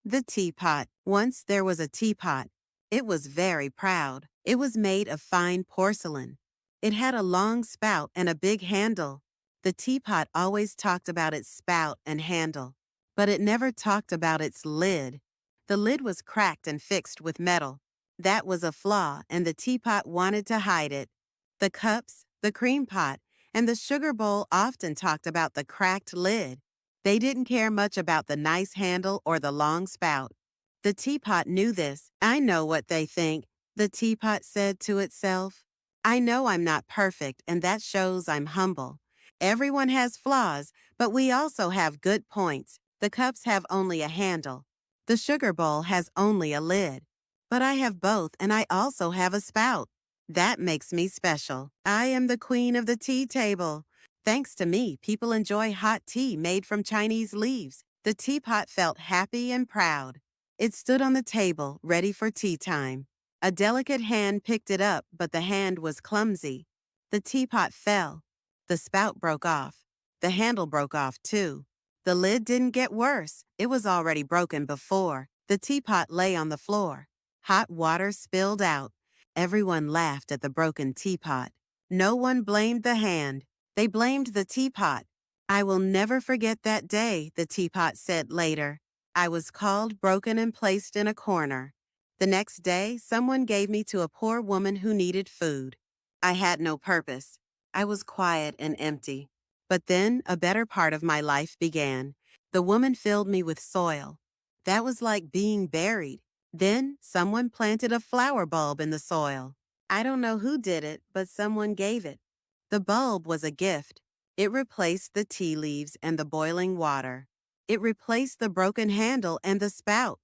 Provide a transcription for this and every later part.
The teapot. Once there was a teapot. It was very proud. It was made of fine porcelain. It had a long spout and a big handle. The teapot always talked about its spout and handle, but it never talked about its lid. The lid was cracked and fixed with metal. That was a flaw, and the teapot wanted to hide it. The cups, the cream pot, and the sugar bowl often talked about the cracked lid. They didn't care much about the nice handle or the long spout. The teapot knew this. I know what they think, the teapot said to itself. I know I'm not perfect, and that shows I'm humble. Everyone has flaws, but we also have good points. The cups have only a handle. The sugar bowl has only a lid. But I have both, and I also have a spout. That makes me special. I am the queen of the tea table. Thanks to me, people enjoy hot tea made from Chinese leaves. The teapot felt happy and proud. It stood on the table, ready for tea time. A delicate hand picked it up, but the hand was clumsy. The teapot fell. The spout broke off. The handle broke off, too. The lid didn't get worse. It was already broken before. The teapot lay on the floor. Hot water spilled out. Everyone laughed at the broken teapot. No one blamed the hand. They blamed the teapot. I will never forget that day, the teapot said later. I was called broken and placed in a corner. The next day, someone gave me to a poor woman who needed food. I had no purpose. I was quiet and empty. But then a better part of my life began. The woman filled me with soil. That was like being buried. Then someone planted a flower bulb in the soil. I don't know who did it, but someone gave it. The bulb was a gift. It replaced the tea leaves and the boiling water. It replaced the broken handle and the spout.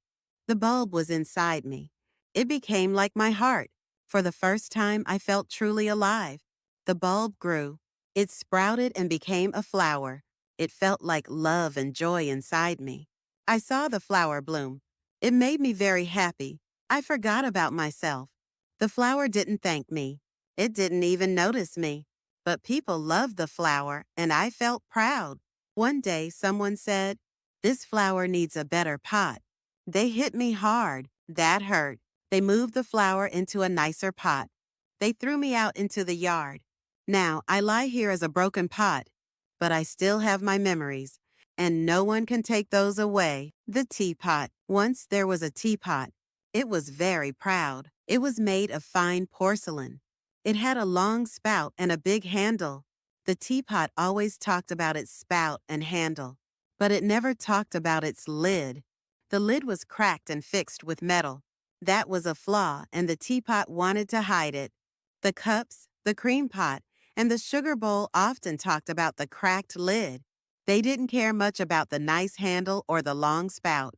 The bulb was inside me. It became like my heart. For the first time, I felt truly alive. The bulb grew. It sprouted and became a flower. It felt like love and joy inside me. I saw the flower bloom. It made me very happy. I forgot about myself. The flower didn't thank me. It didn't even notice me. But people loved the flower, and I felt proud. One day, someone said, "This flower needs a better pot." They hit me hard. That hurt. They moved the flower into a nicer pot. They threw me out into the yard. Now, I lie here as a broken pot, but I still have my memories, and no one can take those away. The teapot. Once there was a teapot. It was very proud. It was made of fine porcelain. It had a long spout and a big handle. The teapot always talked about its spout and handle, but it never talked about its lid. The lid was cracked and fixed with metal. That was a flaw, and the teapot wanted to hide it. The cups, the cream pot, and the sugar bowl often talked about the cracked lid. They didn't care much about the nice handle or the long spout.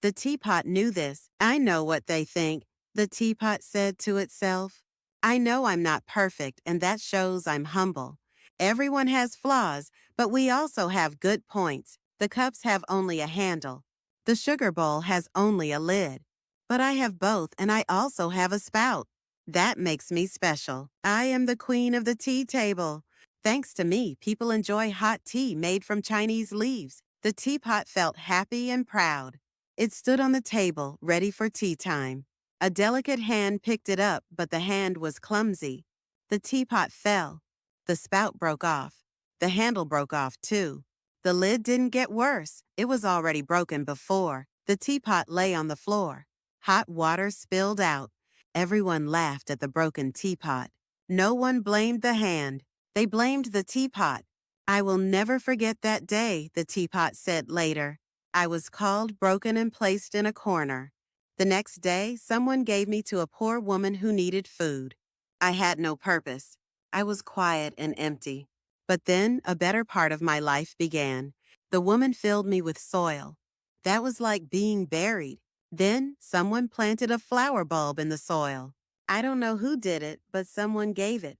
The teapot knew this. I know what they think, the teapot said to itself. I know I'm not perfect, and that shows I'm humble. Everyone has flaws, but we also have good points. The cups have only a handle. The sugar bowl has only a lid. But I have both, and I also have a spout. That makes me special. I am the queen of the tea table. Thanks to me, people enjoy hot tea made from Chinese leaves. The teapot felt happy and proud. It stood on the table, ready for tea time. A delicate hand picked it up, but the hand was clumsy. The teapot fell. The spout broke off. The handle broke off, too. The lid didn't get worse. It was already broken before. The teapot lay on the floor. Hot water spilled out. Everyone laughed at the broken teapot. No one blamed the hand. They blamed the teapot. I will never forget that day, the teapot said later. I was called broken and placed in a corner. The next day, someone gave me to a poor woman who needed food. I had no purpose. I was quiet and empty. But then a better part of my life began. The woman filled me with soil. That was like being buried. Then someone planted a flower bulb in the soil. I don't know who did it, but someone gave it.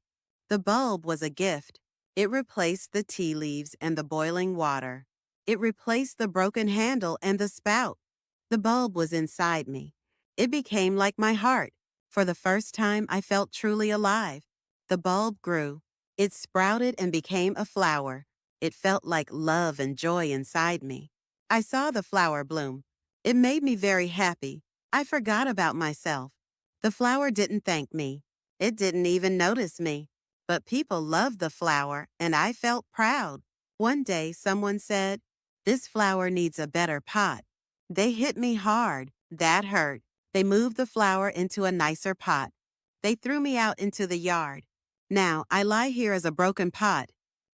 The bulb was a gift. It replaced the tea leaves and the boiling water. It replaced the broken handle and the spout. The bulb was inside me. It became like my heart. For the first time, I felt truly alive. The bulb grew. It sprouted and became a flower. It felt like love and joy inside me. I saw the flower bloom. It made me very happy. I forgot about myself. The flower didn't thank me. It didn't even notice me. But people loved the flower, and I felt proud. One day, someone said, "This flower needs a better pot." They hit me hard. That hurt. They moved the flower into a nicer pot. They threw me out into the yard. Now, I lie here as a broken pot.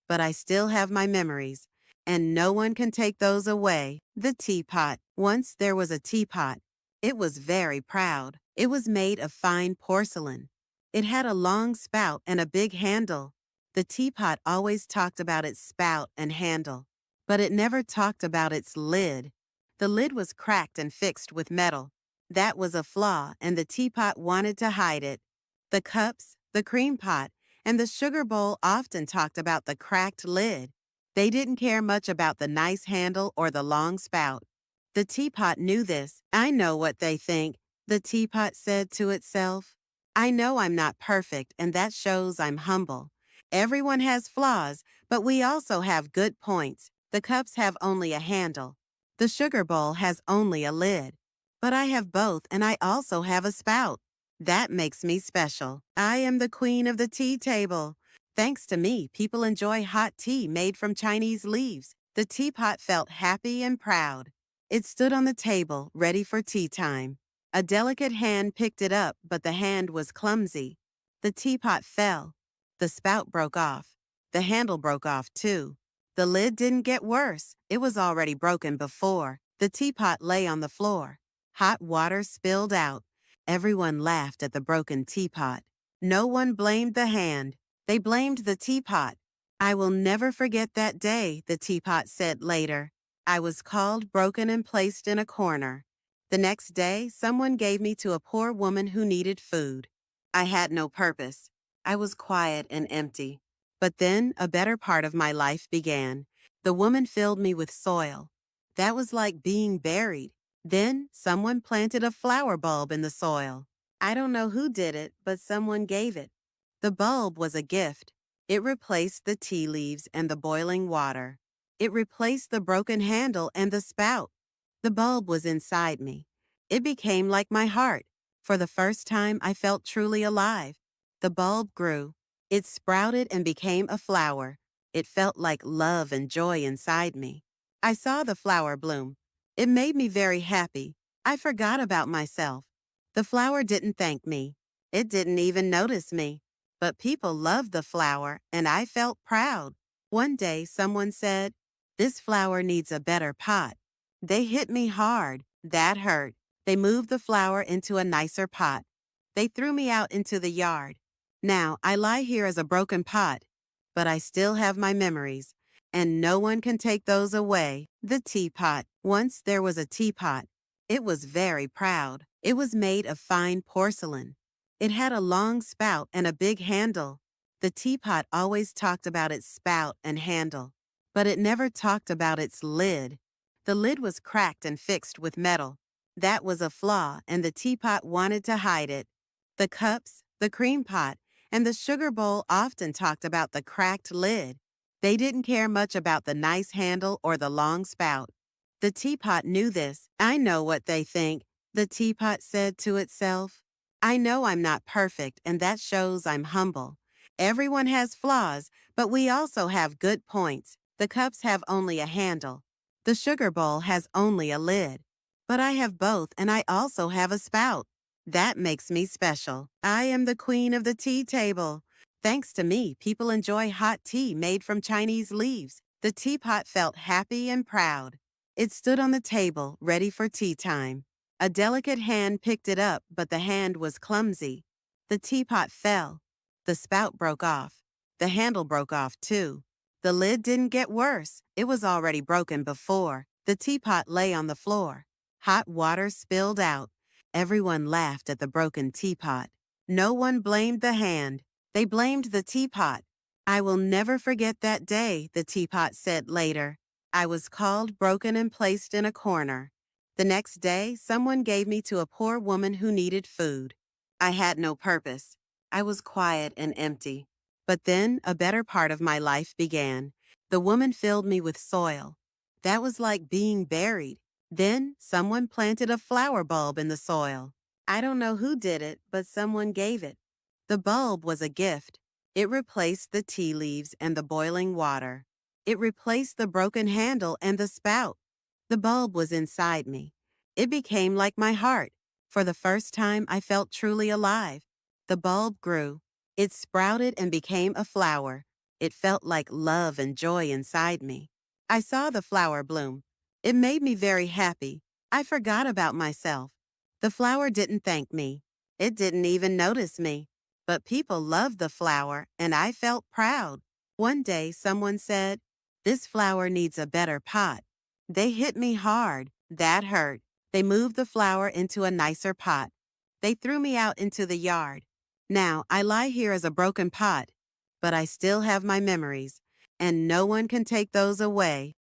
But I still have my memories, and no one can take those away. The teapot. Once there was a teapot. It was very proud. It was made of fine porcelain. It had a long spout and a big handle. The teapot always talked about its spout and handle, but it never talked about its lid. The lid was cracked and fixed with metal. That was a flaw, and the teapot wanted to hide it. The cups, the cream pot, and the sugar bowl often talked about the cracked lid. They didn't care much about the nice handle or the long spout. The teapot knew this. "I know what they think," the teapot said to itself. "I know I'm not perfect, and that shows I'm humble. Everyone has flaws, but we also have good points. The cups have only a handle. The sugar bowl has only a lid. But I have both, and I also have a spout. That makes me special. I am the queen of the tea table. Thanks to me, people enjoy hot tea made from Chinese leaves." The teapot felt happy and proud. It stood on the table, ready for tea time. A delicate hand picked it up, but the hand was clumsy. The teapot fell. The spout broke off. The handle broke off, too. The lid didn't get worse. It was already broken before. The teapot lay on the floor. Hot water spilled out. Everyone laughed at the broken teapot. No one blamed the hand. They blamed the teapot. "I will never forget that day," the teapot said later. "I was called broken and placed in a corner. The next day, someone gave me to a poor woman who needed food. I had no purpose. I was quiet and empty. But then a better part of my life began. The woman filled me with soil. That was like being buried. Then someone planted a flower bulb in the soil. I don't know who did it, but someone gave it. The bulb was a gift. It replaced the tea leaves and the boiling water. It replaced the broken handle and the spout. The bulb was inside me. It became like my heart. For the first time, I felt truly alive. The bulb grew. It sprouted and became a flower. It felt like love and joy inside me. I saw the flower bloom. It made me very happy. I forgot about myself. The flower didn't thank me. It didn't even notice me. But people loved the flower, and I felt proud. One day, someone said, "This flower needs a better pot." They hit me hard. That hurt. They moved the flower into a nicer pot. They threw me out into the yard. Now, I lie here as a broken pot, but I still have my memories, and no one can take those away. The teapot. Once there was a teapot. It was very proud. It was made of fine porcelain. It had a long spout and a big handle. The teapot always talked about its spout and handle, but it never talked about its lid. The lid was cracked and fixed with metal. That was a flaw, and the teapot wanted to hide it. The cups, the cream pot, and the sugar bowl often talked about the cracked lid. They didn't care much about the nice handle or the long spout. The teapot knew this. "I know what they think," the teapot said to itself. "I know I'm not perfect, and that shows I'm humble. Everyone has flaws, but we also have good points. The cups have only a handle. The sugar bowl has only a lid. But I have both, and I also have a spout. That makes me special. I am the queen of the tea table. Thanks to me, people enjoy hot tea made from Chinese leaves." The teapot felt happy and proud. It stood on the table, ready for tea time. A delicate hand picked it up, but the hand was clumsy. The teapot fell. The spout broke off. The handle broke off, too. The lid didn't get worse. It was already broken before. The teapot lay on the floor. Hot water spilled out. Everyone laughed at the broken teapot. No one blamed the hand. They blamed the teapot. "I will never forget that day," the teapot said later. "I was called broken and placed in a corner. The next day, someone gave me to a poor woman who needed food. I had no purpose. I was quiet and empty. But then a better part of my life began. The woman filled me with soil. That was like being buried. Then someone planted a flower bulb in the soil. I don't know who did it, but someone gave it. The bulb was a gift. It replaced the tea leaves and the boiling water. It replaced the broken handle and the spout. The bulb was inside me. It became like my heart. For the first time, I felt truly alive. The bulb grew. It sprouted and became a flower. It felt like love and joy inside me. I saw the flower bloom. It made me very happy. I forgot about myself. The flower didn't thank me. It didn't even notice me. But people loved the flower, and I felt proud. One day, someone said, "This flower needs a better pot." They hit me hard. That hurt. They moved the flower into a nicer pot. They threw me out into the yard. Now, I lie here as a broken pot, but I still have my memories, and no one can take those away.